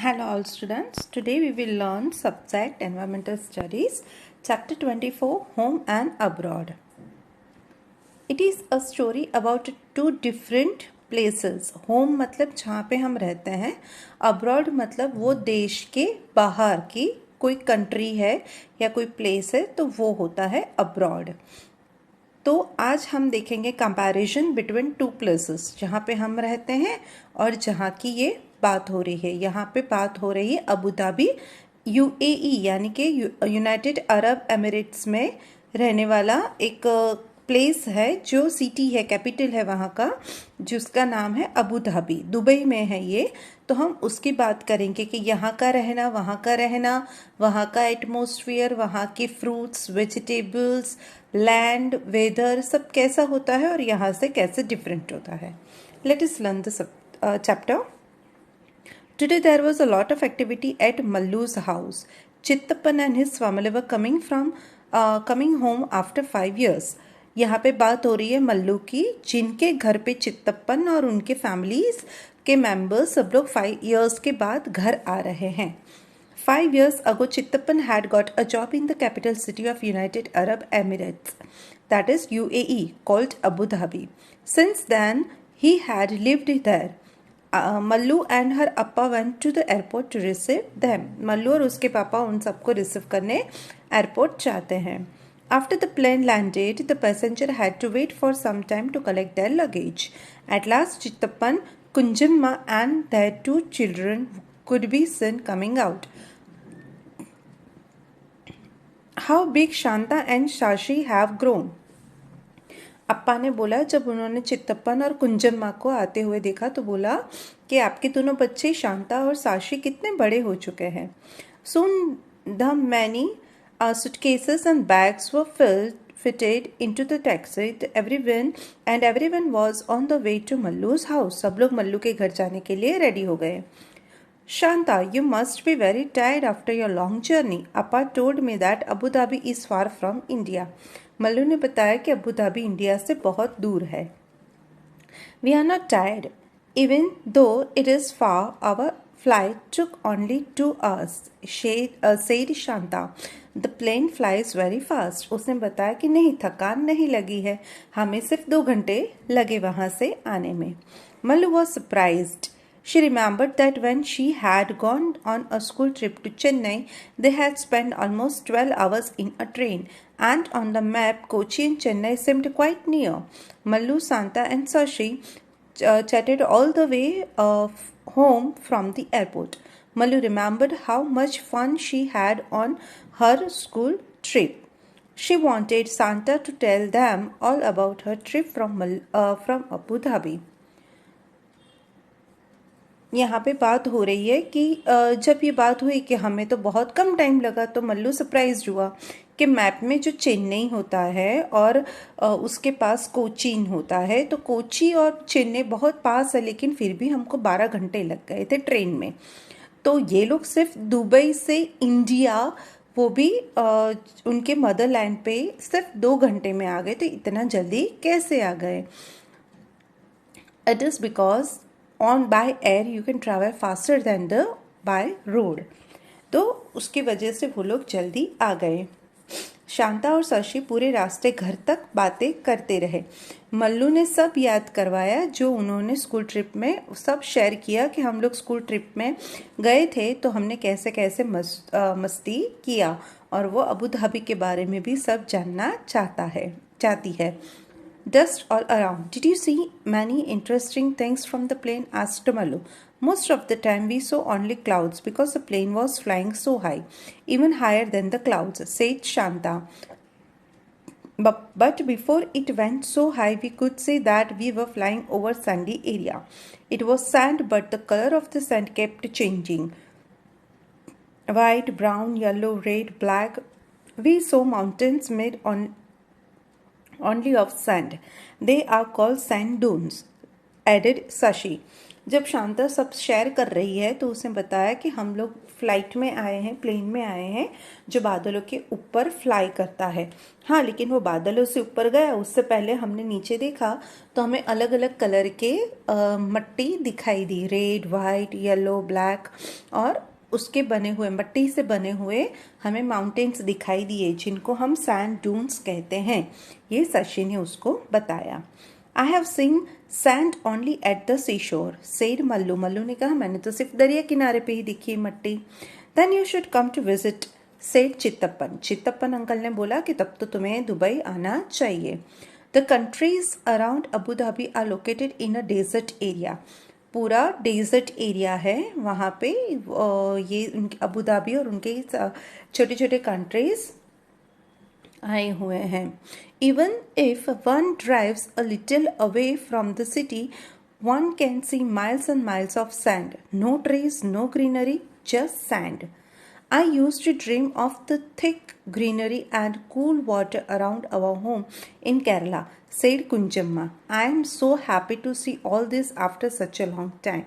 Hello all students, today we will learn subject Environmental Studies, Chapter 24 Home and Abroad. It is a story about two different places. Home मतलब जहाँ पे हम रहते हैं, abroad मतलब वो देश के बाहर की कोई country है या कोई place है तो वो होता है abroad. तो आज हम देखेंगे कंपैरिजन बिटवीन टू प्लेसेस जहाँ पे हम रहते हैं और जहाँ की ये बात हो रही है. यहाँ पे बात हो रही है अबू धाबी यूएई यानी कि यूनाइटेड अरब एमिरेट्स में रहने वाला एक प्लेस है जो सिटी है, कैपिटल है वहाँ का, जिसका नाम है अबू धाबी. दुबई में है ये. तो हम उसकी बात करेंगे कि यहाँ का रहना, वहाँ का एटमॉस्फेयर, वहाँ के फ्रूट्स, वेजिटेबल्स, लैंड, वेदर सब कैसा होता है और यहाँ से कैसे डिफरेंट होता है. Let us learn the chapter. Today there was a lot of activity at Mallu's house. Chittappan and his family were coming home after 5 years. यहाँ पे बात हो रही है मल्लू की, जिनके घर पे चित्तप्पन और उनके फैमिलीज के मेंबर्स सब लोग 5 years के बाद घर आ रहे हैं. 5 years ago, Chittappan had got a job in the capital city of United Arab Emirates, that is UAE, called Abu Dhabi. Since then, he had lived there. Mallu and her appa went to the airport to receive them. Mallu और उसके पापा उन सबको receive करने airport जाते हैं. After the plane landed, the passenger had to wait for some time to collect their luggage. At last, Chittappan, Kunjamma and their 2 children could be seen coming out. How big Shanta and Shashi have grown. अप्पा ने बोला, जब उन्होंने चित्तप्पन और कुंजम्मा को आते हुए देखा तो बोला कि आपके दोनों बच्चे शांता और साशी कितने बड़े हो चुके हैं. Soon the many suitcases and bags were fitted into the taxi. Everyone was on the way to Mallu's house. सब लोग मल्लू के घर जाने के लिए रेडी हो गए. Shanta, you must be very tired after your long journey. Appa told me that Abu Dhabi is far from India. Mallu ने बताया कि अबू धाबी इंडिया से बहुत दूर है. We are not tired. Even though it is far, our flight took only 2 hours, said Shanta. The plane flies very fast. उसने बताया कि नहीं, थकान नहीं लगी है, हमें सिर्फ 2 घंटे लगे वहाँ से आने में. Mallu was surprised. She remembered that when she had gone on a school trip to Chennai, they had spent almost 12 hours in a train, and on the map, Kochi and Chennai seemed quite near. Mallu, Santa and Sashi chatted all the way home from the airport. Mallu remembered how much fun she had on her school trip. She wanted Santa to tell them all about her trip from Abu Dhabi. यहाँ पे बात हो रही है कि जब ये बात हुई कि हमें तो बहुत कम टाइम लगा, तो मल्लू सरप्राइज हुआ कि मैप में जो चेन्नई होता है और उसके पास कोचीन होता है, तो कोची और चेन्नई बहुत पास है, लेकिन फिर भी हमको 12 घंटे लग गए थे ट्रेन में. तो ये लोग सिर्फ दुबई से इंडिया, वो भी उनके मदरलैंड पे सिर्फ 2 घंटे में आ गए. तो इतना जल्दी कैसे आ गए? It is because by air you can travel faster than the by road. तो उसकी वजह से वो लोग जल्दी आ गए. शांता और शशि पूरे रास्ते घर तक बातें करते रहे. मल्लू ने सब याद करवाया जो उन्होंने स्कूल ट्रिप में, सब शेयर किया कि हम लोग स्कूल ट्रिप में गए थे तो हमने कैसे कैसे मस्ती किया, और वो अबू धाबी के बारे में भी सब जानना चाहती है. Dust all around. Did you see many interesting things from the plane? Asked Mallu. Most of the time we saw only clouds because the plane was flying so high, even higher than the clouds, said Shanta. But before it went so high, we could say that we were flying over sandy area. It was sand, but the color of the sand kept changing. White, brown, yellow, red, black. We saw mountains made only of sand. They are called sand dunes, added Sashi. जब शांता सब share कर रही है तो उसने बताया कि हम लोग फ्लाइट में आए हैं, प्लेन में आए हैं जो बादलों के ऊपर फ्लाई करता है। हाँ, लेकिन वो बादलों से ऊपर गया उससे पहले हमने नीचे देखा तो हमें अलग अलग कलर के मिट्टी दिखाई दी, रेड, वाइट, येलो, ब्लैक, और उसके बने हुए मिट्टी से बने हुए हमें माउंटेन्स दिखाई दिए जिनको हम सैंड डून्स कहते हैं। ये शशि ने उसको बताया। I have seen sand only at the sea shore, said Mallu. Mallu ने कहा मैंने तो सिर्फ दरिया किनारे पे ही देखी Matti. Then you should come to visit, said Chittappan. Chittappan uncle ने बोला कि तब तो तुम्हें दुबई आना चाहिए। The countries around Abu Dhabi are located in a desert area. पूरा डेजर्ट एरिया है वहाँ पे। ये अबू धाबी और उनके छोटे छोटे कंट्रीज आए हुए हैं। Even if one drives a little away from the city, one can see miles and miles of sand. No trees, no greenery, just sand. I used to dream of the thick greenery and cool water around our home in Kerala, said Kunjamma. I am so happy to see all this after such a long time.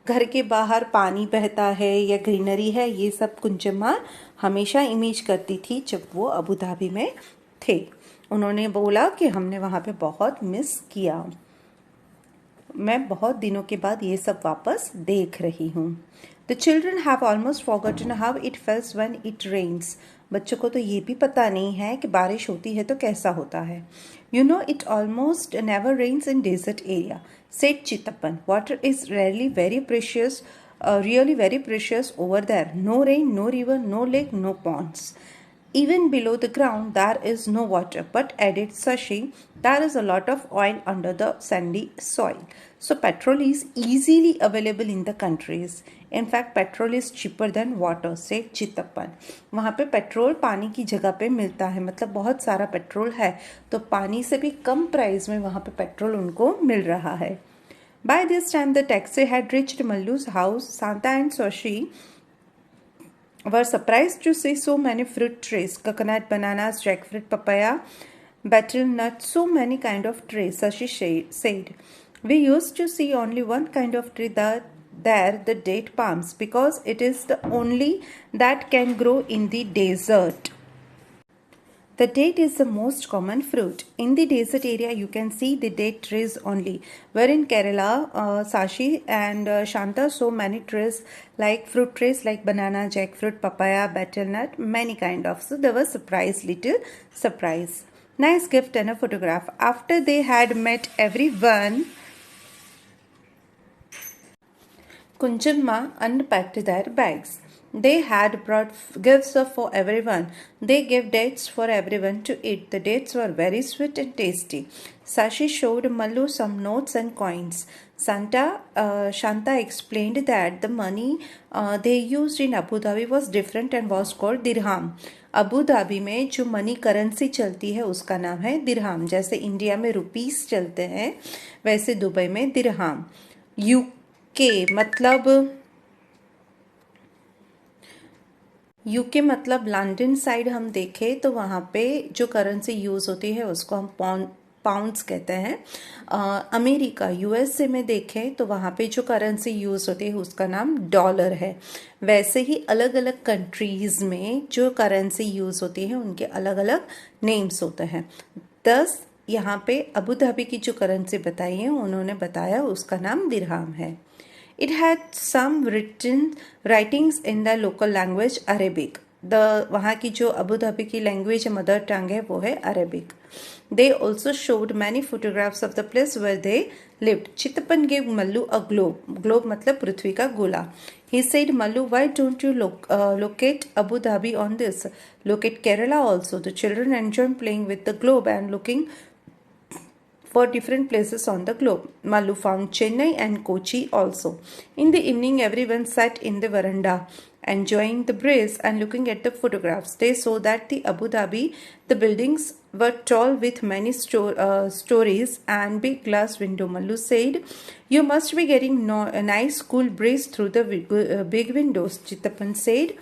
घर के बाहर पानी बहता है या greenery है, ये सब कुंजम्मा हमेशा इमेज करती थी जब वो अबू धाबी में थे। उन्होंने बोला कि हमने वहाँ पे बहुत मिस किया, मैं बहुत दिनों के बाद ये सब वापस देख रही हूँ। The children have almost forgotten how it feels when it rains. बच्चों को तो ये भी पता नहीं है कि बारिश होती है तो कैसा होता है। You know it almost never rains in desert area, said Chittappan. Water is rarely very precious, really very precious over there. No rain, no river, no lake, no ponds. Even below the ground there is no water, but added Sashi, there is a lot of oil under the sandy soil. So petrol is easily available in the countries. In fact, petrol is cheaper than water, said Chittappan. वहाँ पे petrol पानी की जगह पे मिलता है, मतलब बहुत सारा पेट्रोल है तो पानी से भी कम प्राइस में वहाँ पे पेट्रोल उनको मिल रहा है। By this time, the taxi had reached Mallu's house. Santa and Sashi were surprised to see so many fruit trees: coconut, bananas, jackfruit, papaya, betel nut, so many kind of trees. Sashi said, "We used to see only one kind of tree there, the date palms, because it is the only that can grow in the desert." The date is the most common fruit. In the desert area, you can see the date trees only. Where in Kerala, Sashi and Shanta saw many trees, like fruit trees like banana, jackfruit, papaya, betel nut, many kind of. So they were surprised, little surprise. Nice gift and a photograph. After they had met everyone, Kunjamma unpacked their bags. They had brought gifts for everyone. They gave dates for everyone to eat. The dates were very sweet and tasty. Sashi showed Mallu some notes and coins. Shanta explained that the money they used in Abu Dhabi was different and was called dirham. Abu Dhabi में जो money currency चलती है उसका नाम है दिरहाम। जैसे India में rupees चलते हैं वैसे दुबई में दिरहाम। यूके मतलब लंदन साइड हम देखें तो वहाँ पे जो करेंसी यूज़ होती है उसको हम पाउंड्स कहते हैं। अमेरिका यूएसए में देखें तो वहाँ पे जो करेंसी यूज़ होती है उसका नाम डॉलर है। वैसे ही अलग अलग कंट्रीज़ में जो करेंसी यूज़ होती है उनके अलग अलग नेम्स होते हैं। दस यहाँ पे अबू धाबी की जो करेंसी बताई है उन्होंने बताया उसका नाम दिरहाम है। It had some writings in the local language Arabic. वहाँ की जो अबू धाबी की लैंग्वेज मदर टंग है वो है Arabic. They also showed many photographs of the place where they lived. चित्तप्पन gave Mallu a globe. Globe मतलब पृथ्वी का गोला। He said, Mallu, why don't you locate Abu Dhabi on this? Locate Kerala also. The children enjoyed playing with the globe and looking for different places on the globe. Mallu found Chennai and Kochi also. In the evening, everyone sat in the veranda, enjoying the breeze and looking at the photographs. They saw that the Abu Dhabi, the buildings were tall with many stories and big glass window. Mallu said, "You must be getting a nice cool breeze through the big windows." Chittappan said,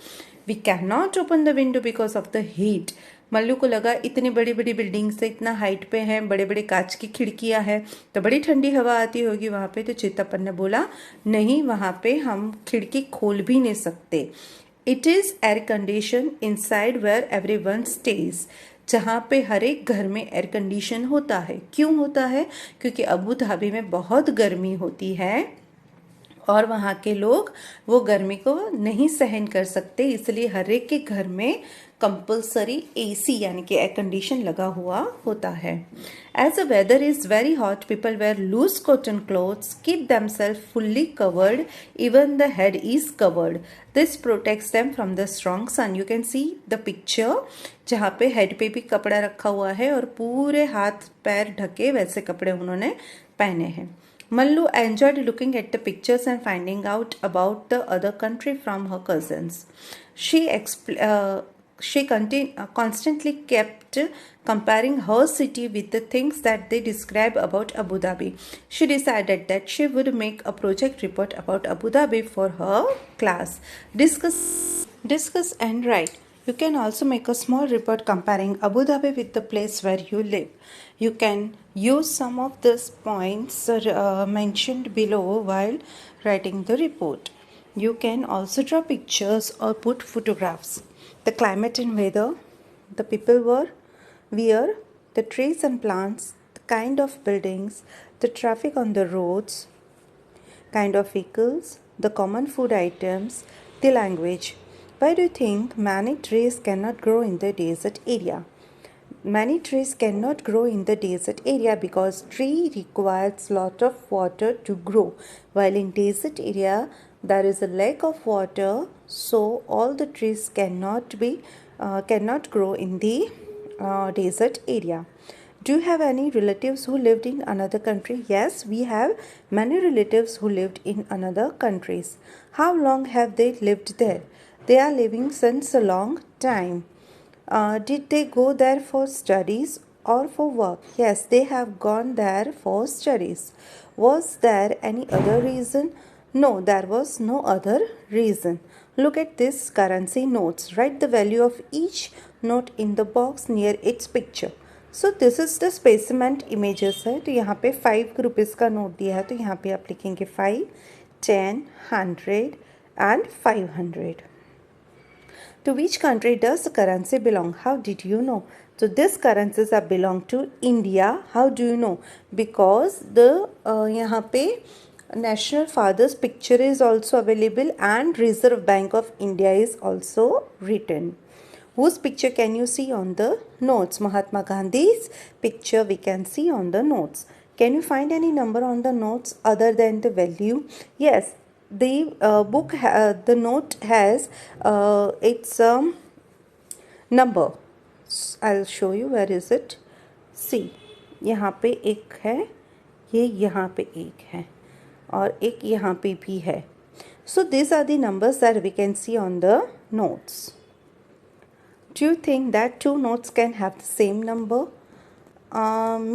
"We cannot open the window because of the heat." Mallu को लगा इतनी बड़ी बड़ी building से इतना height पे हैं, बड़े बड़े कांच की खिड़कियां हैं, तो बड़ी ठंडी हवा आती होगी वहाँ पे। तो चित्तप्पन ने बोला नहीं, वहाँ पे हम खिड़की खोल भी नहीं सकते। It is air condition inside where everyone stays, जहाँ पे हर एक घर में एयर कंडीशन होता है। क्यों होता है? क्योंकि अबू धाबी में बहुत गर्मी होती है और वहाँ के लोग वो गर्मी को नहीं सहन कर सकते, इसलिए हर एक के घर में कंपल्सरी एसी यानी कि एयर कंडीशन लगा हुआ होता है। As a weather is very hot, people wear loose cotton clothes, keep themselves fully covered, even the head is covered, this protects them from the strong sun. You can see the picture, जहाँ पे head पे भी कपड़ा रखा हुआ है और पूरे हाथ पैर ढके वैसे कपड़े उन्होंने पहने हैं। Mallu enjoyed looking at the pictures and finding out about the other country from her cousins. She constantly kept comparing her city with the things that they describe about Abu Dhabi. She decided that she would make a project report about Abu Dhabi for her class. Discuss and write. You can also make a small report comparing Abu Dhabi with the place where you live. You can use some of these points mentioned below while writing the report. You can also draw pictures or put photographs. The climate and weather, the people wear, the trees and plants, the kind of buildings, the traffic on the roads, kind of vehicles, the common food items, the language. Why do you think many trees cannot grow in the desert area? Many trees cannot grow in the desert area because tree requires lot of water to grow, while in desert area there is a lack of water, so all the trees cannot grow in the desert area. Do you have any relatives who lived in another country? Yes, we have many relatives who lived in another countries. How long have they lived there? They are living since a long time. Did they go there for studies or for work? Yes, they have gone there for studies. Was there any other reason? No, there was no other reason. Look at this currency notes. Write the value of each note in the box near its picture. So this is the specimen images है। तो यहाँ पे 5 rupees का note दिया है, तो यहाँ पे आप लिखेंगे 5, 10, 100 and 500. To which country does the currency belong? How did you know? So these currencies are belong to India. How do you know? Because the यहाँ पे National Father's picture is also available and Reserve Bank of India is also written. Whose picture can you see on the notes? Mahatma Gandhi's picture we can see on the notes. Can you find any number on the notes other than the value? Yes, the the note has its number. I'll show you. Where is it? See, यहाँ पे एक है, ये यहाँ पे एक है और एक यहाँ पे भी है. So these are the numbers that we can see on the notes. Do you think that two notes can have the same number?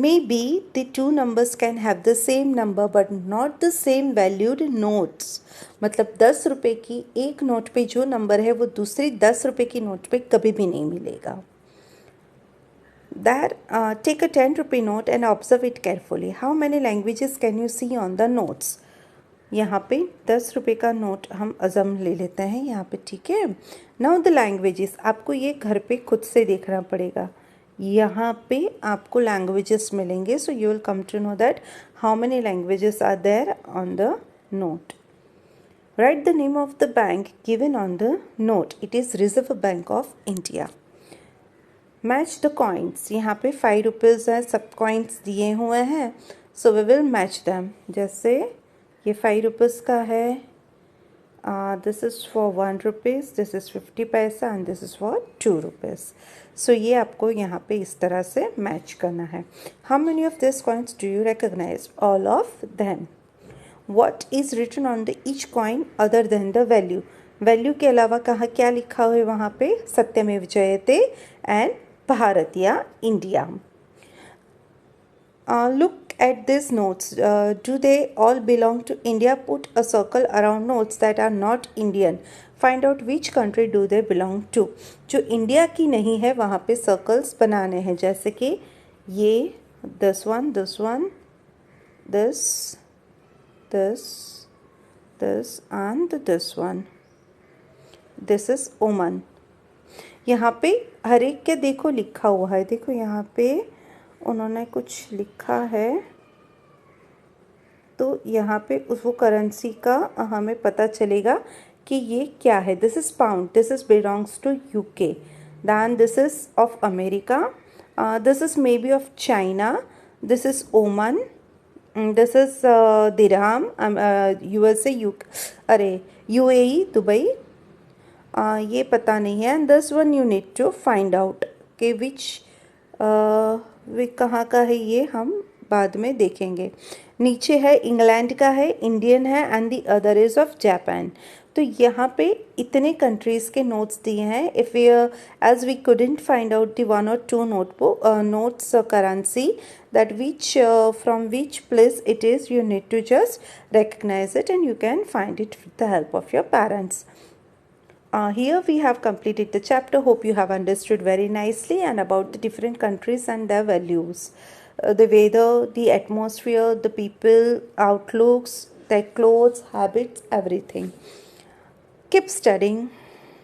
Maybe the two numbers can have the same number but not the same valued notes. मतलब 10 रुपए की एक note पे जो number है वो दूसरी 10 रुपए की नोट पे कभी भी नहीं मिलेगा. That take a 10 rupee note and observe it carefully. How many languages can you see on the notes? यहाँ पे 10 रुपए का नोट हम अज़म ले लेते हैं यहाँ पे, ठीक है. नाउ द लैंग्वेजेस, आपको ये घर पे खुद से देखना पड़ेगा. यहाँ पे आपको लैंग्वेजेस मिलेंगे. So you will come to know that how many languages are there on the note. Write the name of the bank given on the note. It is reserve bank of India. Match the coins. यहाँ पे 5 rupees है, सब coins दिए हुए हैं. So we will match them. जैसे ये 5 rupees का है, this is for 1 rupees, this is 50 paisa and this is for 2 rupees. सो ये आपको यहाँ पे इस तरह से मैच करना है. How many of this coins do you recognise? All of them. What is written on the each coin other than the value? Value के अलावा कहाँ क्या लिखा हुआ है वहाँ पे? सत्यमेव जयते एंड भारत या India. Look at these notes. Do they all belong to India? Put a circle around notes that are not Indian. Find out which country do they belong to. जो इंडिया की नहीं है वहाँ पे सर्कल्स बनाने हैं, जैसे कि ये this one, this and this one. This is Oman. यहाँ पे हर एक के देखो लिखा हुआ है, देखो यहाँ पे उन्होंने कुछ लिखा है, तो यहाँ पे वो करेंसी का हमें पता चलेगा कि ये क्या है. This is pound, this is belongs to UK. Then this is of America, this is maybe of China, this is Oman, this is dirham, USA, UAE, Dubai, ये पता नहीं है. And this one you need to find out कि which कहाँ का है, ये हम बाद में देखेंगे. नीचे है इंग्लैंड का है, इंडियन है, and the other is of Japan. तो यहाँ पे इतने कंट्रीज़ के नोट्स दिए हैं. If we as we couldn't find out the 1 or 2 notes currency that from which place it is, you need to just recognize it and you can find it with the help of your parents. Here we have completed the chapter. Hope you have understood very nicely and about the different countries and their values. The weather, the atmosphere, the people, outlooks, their clothes, habits, everything. Keep studying.